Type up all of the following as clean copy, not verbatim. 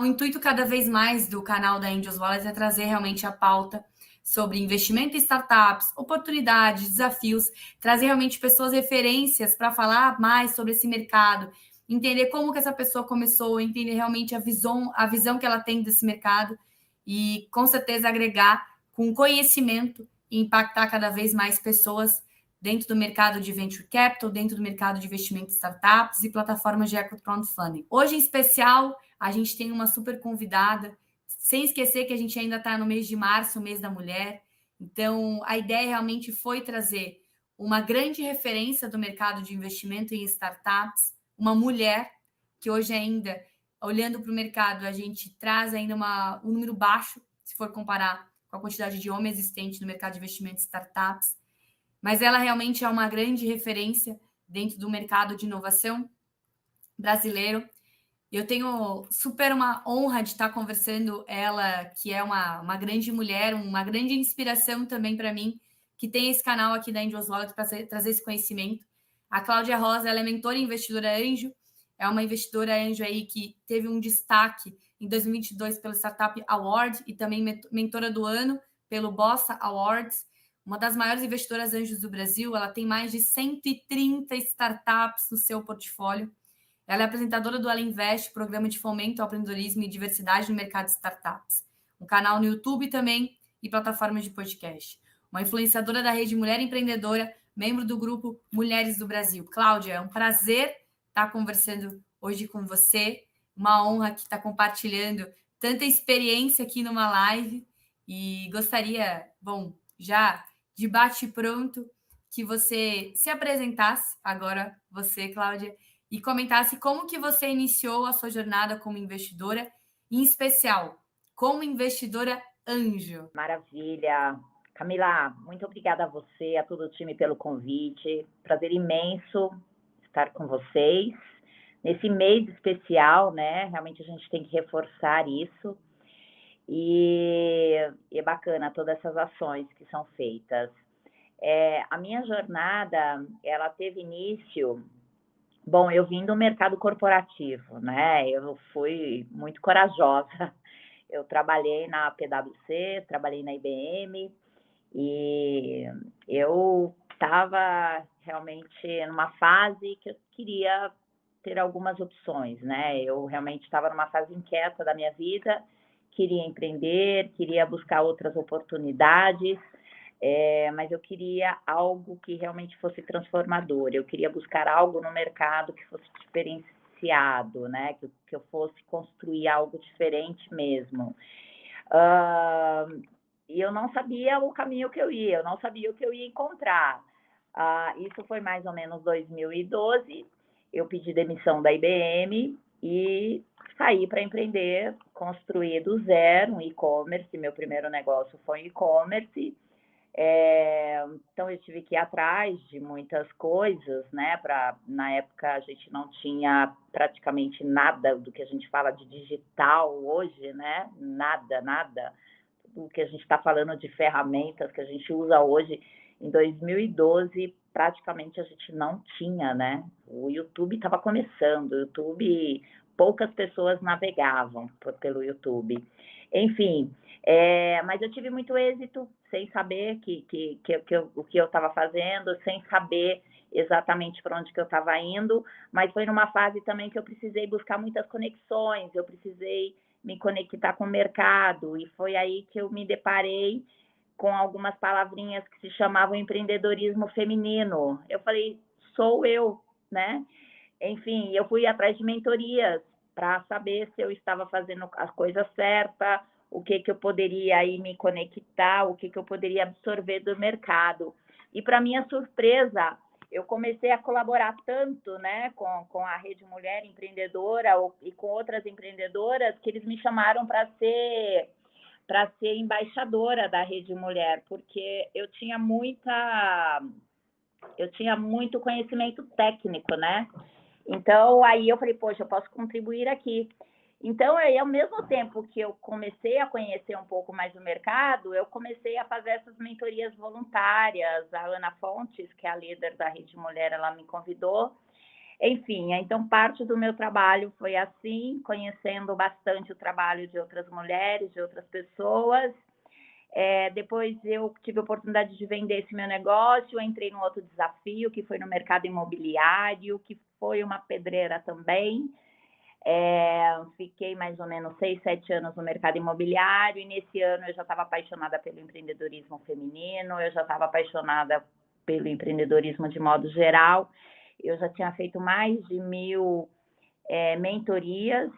intuito cada vez mais do canal da Angels Wallet é trazer realmente a pauta sobre investimento em startups, oportunidades, desafios, trazer realmente pessoas referências para falar mais sobre esse mercado, entender como que essa pessoa começou, entender realmente a visão que ela tem desse mercado e, com certeza, agregar com conhecimento e impactar cada vez mais pessoas dentro do mercado de venture capital, dentro do mercado de investimento em startups e plataformas de equity crowdfunding. Hoje, em especial, a gente tem uma super convidada, sem esquecer que a gente ainda está no mês de março, o mês da mulher. Então, a ideia realmente foi trazer uma grande referência do mercado de investimento em startups, uma mulher que hoje ainda, olhando para o mercado, a gente traz ainda um número baixo, se for comparar com a quantidade de homens existente no mercado de investimento em startups, mas ela realmente é uma grande referência dentro do mercado de inovação brasileiro. Eu tenho super uma honra de estar conversando ela, que é uma grande mulher, uma grande inspiração também para mim, que tem esse canal aqui da Angels Wallet para trazer esse conhecimento. A Cláudia Rosa, ela é mentora e investidora anjo, é uma investidora anjo aí que teve um destaque em 2022 pelo Startup Award e também mentora do ano pelo Bossa Awards, uma das maiores investidoras anjos do Brasil. Ela tem mais de 130 startups no seu portfólio. Ela é apresentadora do Ela Invest, programa de fomento ao empreendedorismo e diversidade no mercado de startups. Um canal no YouTube também e plataformas de podcast. Uma influenciadora da Rede Mulher Empreendedora, membro do grupo Mulheres do Brasil. Cláudia, é um prazer estar conversando hoje com você. Uma honra que está compartilhando tanta experiência aqui numa live. E gostaria, já de bate-pronto, que você se apresentasse agora, você, Cláudia, e comentasse como que você iniciou a sua jornada como investidora, em especial, como investidora anjo. Maravilha. Camila, muito obrigada a você, a todo o time pelo convite. Prazer imenso estar com vocês. Nesse mês especial, né? Realmente a gente tem que reforçar isso. E é bacana todas essas ações que são feitas. A minha jornada, ela teve início... Bom, eu vim do mercado corporativo, né? Eu fui muito corajosa. Eu trabalhei na PwC, trabalhei na IBM e eu estava realmente numa fase que eu queria ter algumas opções, né? Eu realmente estava numa fase inquieta da minha vida, queria empreender, queria buscar outras oportunidades, mas eu queria algo que realmente fosse transformador. Eu queria buscar algo no mercado que fosse diferenciado, né? Que eu fosse construir algo diferente mesmo. E eu não sabia o caminho que eu ia, eu não sabia o que eu ia encontrar. Isso foi mais ou menos 2012. Eu pedi demissão da IBM e saí para empreender, construir do zero um e-commerce. Meu primeiro negócio foi e-commerce. Então, eu tive que ir atrás de muitas coisas, né? Na época, a gente não tinha praticamente nada do que a gente fala de digital hoje, né? Nada, nada. Tudo que a gente está falando de ferramentas que a gente usa hoje, em 2012, praticamente a gente não tinha, né? O YouTube estava começando, o YouTube, poucas pessoas navegavam pelo YouTube. Enfim, mas eu tive muito êxito, sem saber o que eu estava fazendo, sem saber exatamente para onde que eu estava indo, mas foi numa fase também que eu precisei buscar muitas conexões, eu precisei me conectar com o mercado, e foi aí que eu me deparei com algumas palavrinhas que se chamavam empreendedorismo feminino. Eu falei, sou eu, né? Enfim, eu fui atrás de mentorias para saber se eu estava fazendo as coisas certas, o que eu poderia aí me conectar, o que eu poderia absorver do mercado. E, para minha surpresa, eu comecei a colaborar tanto, né, com a Rede Mulher Empreendedora e com outras empreendedoras, que eles me chamaram para ser embaixadora da Rede Mulher, porque eu tinha muito conhecimento técnico, né? Então, aí eu falei, poxa, eu posso contribuir aqui. Então, aí, ao mesmo tempo que eu comecei a conhecer um pouco mais o mercado, eu comecei a fazer essas mentorias voluntárias. A Ana Fontes, que é a líder da Rede Mulher, ela me convidou. Enfim, então parte do meu trabalho foi assim, conhecendo bastante o trabalho de outras mulheres, de outras pessoas. Depois eu tive a oportunidade de vender esse meu negócio, entrei num outro desafio, que foi no mercado imobiliário, que foi uma pedreira também. Fiquei mais ou menos 6, 7 anos no mercado imobiliário, e nesse ano eu já estava apaixonada pelo empreendedorismo feminino, eu já estava apaixonada pelo empreendedorismo de modo geral. Eu já tinha feito mais de 1.000 mentorias,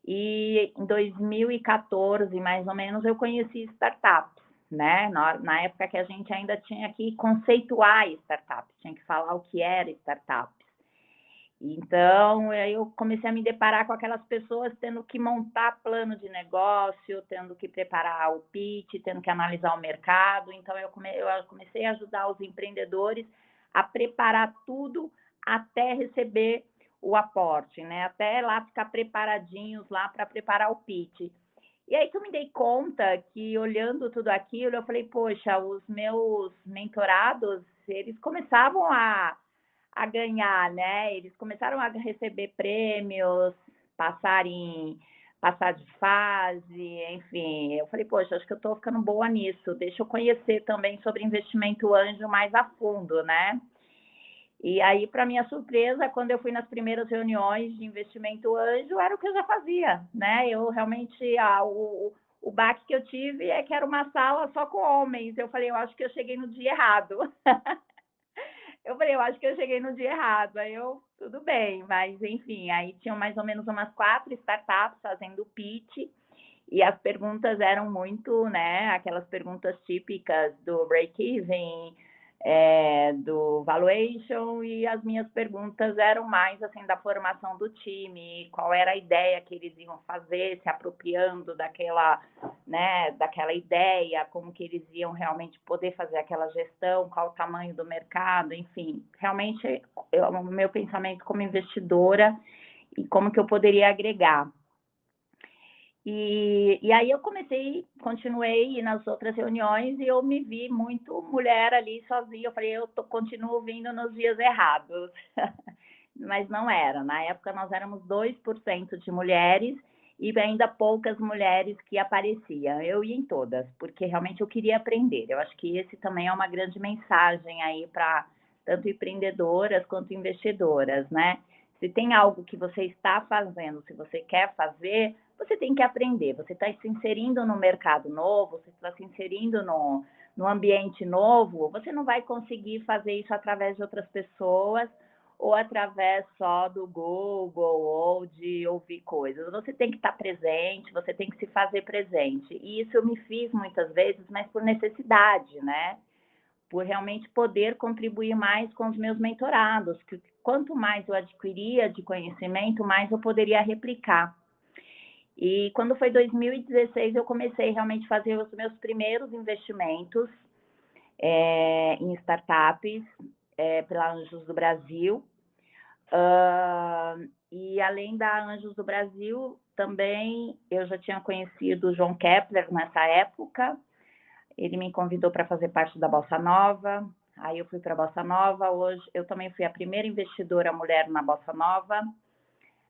e em 2014, mais ou menos, eu conheci startups, né? Na época que a gente ainda tinha que conceituar startups, tinha que falar o que era startup. Então, eu comecei a me deparar com aquelas pessoas tendo que montar plano de negócio, tendo que preparar o pitch, tendo que analisar o mercado. Então, eu comecei a ajudar os empreendedores a preparar tudo até receber o aporte, né? Até lá ficar preparadinhos lá para preparar o pitch. E aí que eu me dei conta que, olhando tudo aquilo, eu falei, poxa, os meus mentorados, eles começavam a ganhar, né? Eles começaram a receber prêmios, passar de fase, enfim. Eu falei, poxa, acho que eu estou ficando boa nisso. Deixa eu conhecer também sobre investimento anjo mais a fundo, né? E aí, para minha surpresa, quando eu fui nas primeiras reuniões de investimento anjo, era o que eu já fazia, né? Eu realmente, o baque que eu tive é que era uma sala só com homens. Eu falei, eu acho que eu cheguei no dia errado. Eu falei, eu acho que eu cheguei no dia errado. Aí tudo bem, mas enfim, aí tinham mais ou menos umas 4 startups fazendo pitch, e as perguntas eram muito, né, aquelas perguntas típicas do break-even, do valuation, e as minhas perguntas eram mais, assim, da formação do time, qual era a ideia que eles iam fazer, se apropriando daquela, né, daquela ideia, como que eles iam realmente poder fazer aquela gestão, qual o tamanho do mercado, enfim. Realmente, o meu pensamento como investidora e como que eu poderia agregar. E aí eu continuei nas outras reuniões, e eu me vi muito mulher ali sozinha. Eu falei, continuo vindo nos dias errados. Mas não era. Na época nós éramos 2% de mulheres, e ainda poucas mulheres que apareciam. Eu ia em todas, porque realmente eu queria aprender. Eu acho que esse também é uma grande mensagem aí para tanto empreendedoras quanto investidoras, né? Se tem algo que você está fazendo, se você quer fazer, você tem que aprender. Você está se inserindo no mercado novo, você está se inserindo no ambiente novo, você não vai conseguir fazer isso através de outras pessoas ou através só do Google ou de ouvir coisas. Você tem que estar presente, você tem que se fazer presente. E isso eu me fiz muitas vezes, mas por necessidade, né? Por realmente poder contribuir mais com os meus mentorados, que quanto mais eu adquiria de conhecimento, mais eu poderia replicar. E quando foi 2016, eu comecei realmente a fazer os meus primeiros investimentos em startups pela Anjos do Brasil. E além da Anjos do Brasil, também eu já tinha conhecido o João Kepler nessa época. Ele me convidou para fazer parte da Bossa Nova. Aí eu fui para a Bossa Nova. Hoje eu também fui a primeira investidora mulher na Bossa Nova.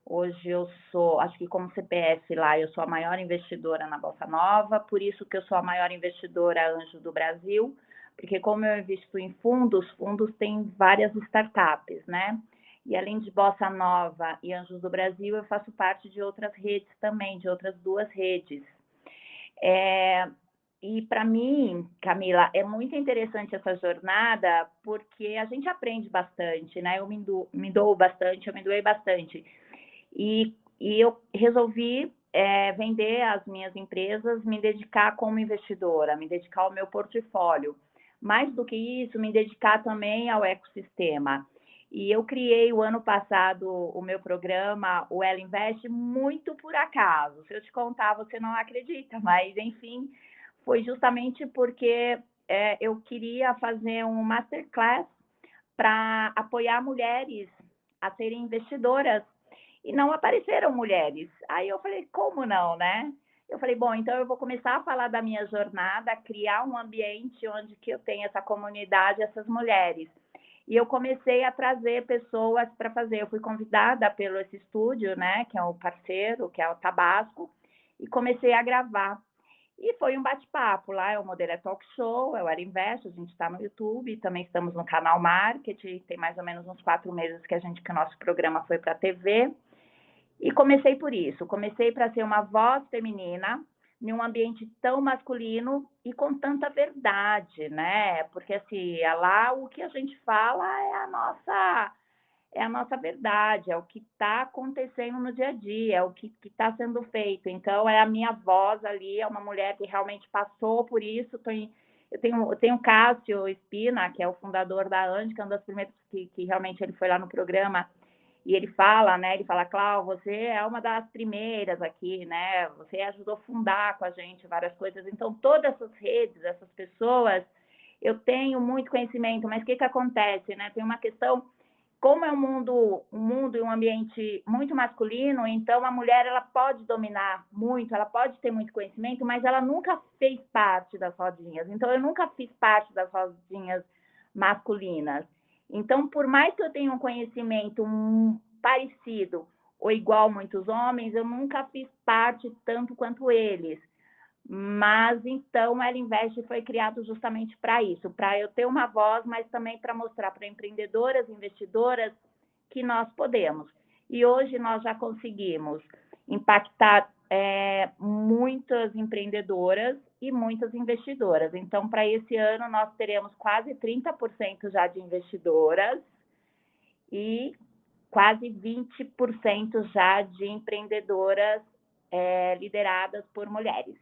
Hoje eu sou, acho que como CPF lá, eu sou a maior investidora na Bossa Nova, por isso que eu sou a maior investidora Anjo do Brasil, porque como eu invisto em fundos têm várias startups, né? E além de Bossa Nova e Anjos do Brasil, eu faço parte de outras redes também, de outras 2 redes. E para mim, Camila, é muito interessante essa jornada, porque a gente aprende bastante, né? Eu me dou bastante, eu me doei bastante. E eu resolvi vender as minhas empresas, me dedicar como investidora, me dedicar ao meu portfólio. Mais do que isso, me dedicar também ao ecossistema. E eu criei o ano passado o meu programa, o Ela Invest, muito por acaso. Se eu te contar, você não acredita, mas enfim, foi justamente porque eu queria fazer um masterclass para apoiar mulheres a serem investidoras, e não apareceram mulheres. Aí eu falei, como não, né? Eu falei, bom, então eu vou começar a falar da minha jornada, criar um ambiente onde que eu tenho essa comunidade, essas mulheres. E eu comecei a trazer pessoas para fazer. Eu fui convidada pelo esse estúdio, né, que é o parceiro, que é o Tabasco, e comecei a gravar. E foi um bate-papo lá, o modelo é talk show, é o Era Invest, a gente está no YouTube, também estamos no canal Marketing, tem mais ou menos uns 4 meses que o nosso programa foi para a TV. E comecei por isso, comecei para ser uma voz feminina em um ambiente tão masculino e com tanta verdade, né? Porque assim, é lá o que a gente fala é a nossa verdade, é o que está acontecendo no dia a dia, é o que está sendo feito. Então, é a minha voz ali, é uma mulher que realmente passou por isso. Eu tenho o Cássio Espina, que é o fundador da Andy, que é uma das primeiras que realmente ele foi lá no programa, e ele fala, né? Ele fala, Clau, você é uma das primeiras aqui, né? Você ajudou a fundar com a gente várias coisas. Então, todas essas redes, essas pessoas, eu tenho muito conhecimento, mas o que acontece, né? Tem uma questão, como é um mundo e um ambiente muito masculino, então a mulher ela pode dominar muito, ela pode ter muito conhecimento, mas ela nunca fez parte das rodinhas. Então, eu nunca fiz parte das rodinhas masculinas. Então, por mais que eu tenha um conhecimento parecido ou igual a muitos homens, eu nunca fiz parte tanto quanto eles. Mas, então, Ela Invest foi criado justamente para isso, para eu ter uma voz, mas também para mostrar para empreendedoras, investidoras, que nós podemos. E hoje nós já conseguimos impactar muitas empreendedoras e muitas investidoras. Então, para esse ano, nós teremos quase 30% já de investidoras e quase 20% já de empreendedoras lideradas por mulheres.